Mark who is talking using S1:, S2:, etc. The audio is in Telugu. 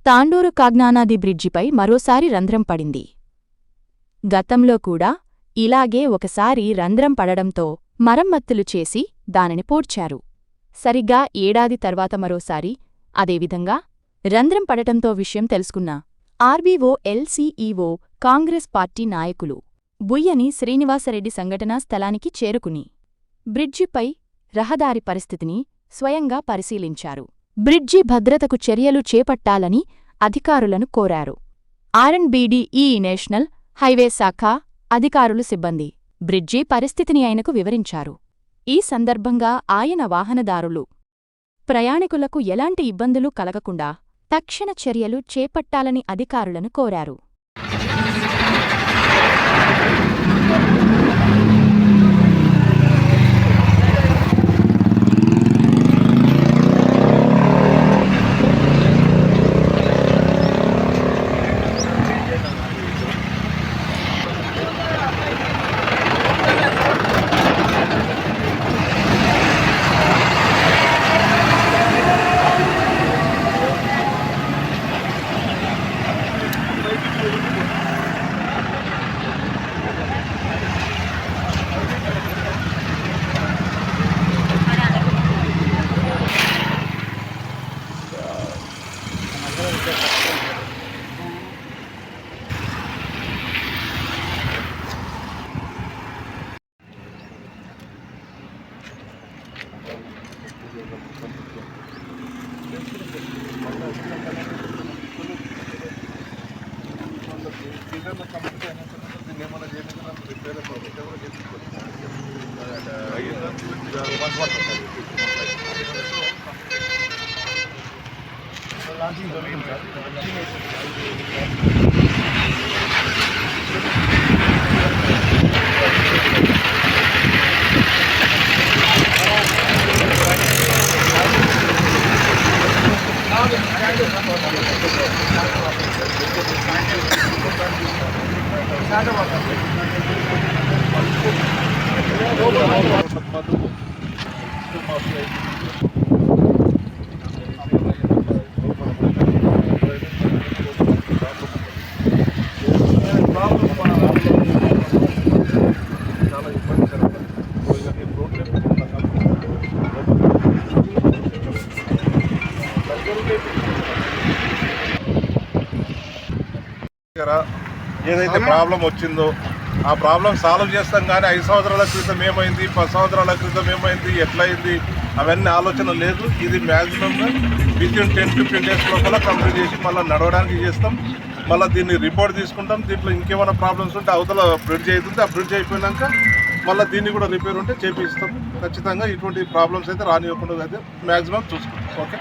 S1: తాండూరు కాగ్నానాది బ్రిడ్జిపై మరోసారి రంధ్రం పడింది. గతంలో కూడా ఇలాగే ఒకసారి రంధ్రం పడడంతో మరమ్మతులు చేసి దానిని పూడ్చారు. సరిగ్గా ఏడాది తర్వాత మరోసారి అదేవిధంగా రంధ్రం పడటంతో విషయం తెలుసుకున్న ఆర్బీఓ ఎల్సీఈఓ కాంగ్రెస్ పార్టీ నాయకులు బుయ్యని శ్రీనివాసరెడ్డి సంఘటనా స్థలానికి చేరుకుని బ్రిడ్జిపై రహదారి పరిస్థితిని స్వయంగా పరిశీలించారు. బ్రిడ్జి భద్రతకు చర్యలు చేపట్టాలని అధికారులను కోరారు. ఆర్ఎండ్బీడీ నేషనల్ హైవే శాఖ అధికారులు సిబ్బంది బ్రిడ్జి పరిస్థితిని ఆయనకు వివరించారు. ఈ సందర్భంగా ఆయన వాహనదారులు ప్రయాణికులకు ఎలాంటి ఇబ్బందులు కలగకుండా తక్షణ చర్యలు చేపట్టాలని అధికారులను కోరారు.
S2: ఏదైతే ప్రాబ్లం వచ్చిందో ఆ ప్రాబ్లం సాల్వ్ చేస్తాం, కానీ 5 సంవత్సరాల క్రితం ఏమైంది, 10 సంవత్సరాల క్రితం ఏమైంది, ఎట్లయింది అవన్నీ ఆలోచన లేదు. ఇది మ్యాక్సిమంగా వితిన్ 10-15 డేస్ లోపల కంప్లీట్ చేసి మళ్ళీ నడవడానికి చేస్తాం. మళ్ళీ దీన్ని రిపోర్ట్ తీసుకుంటాం. దీంట్లో ఇంకేమైనా ప్రాబ్లమ్స్ ఉంటే అవతల బ్రిడ్జ్ అవుతుంది. ఆ బ్రిడ్జ్ అయిపోయినాక మళ్ళీ దీన్ని కూడా రిపేర్ ఉంటే చేపిస్తాం. ఖచ్చితంగా ఇటువంటి ప్రాబ్లమ్స్ అయితే రానివ్వకుండా అయితే మ్యాక్సిమం చూసుకుంటాం. ఓకే.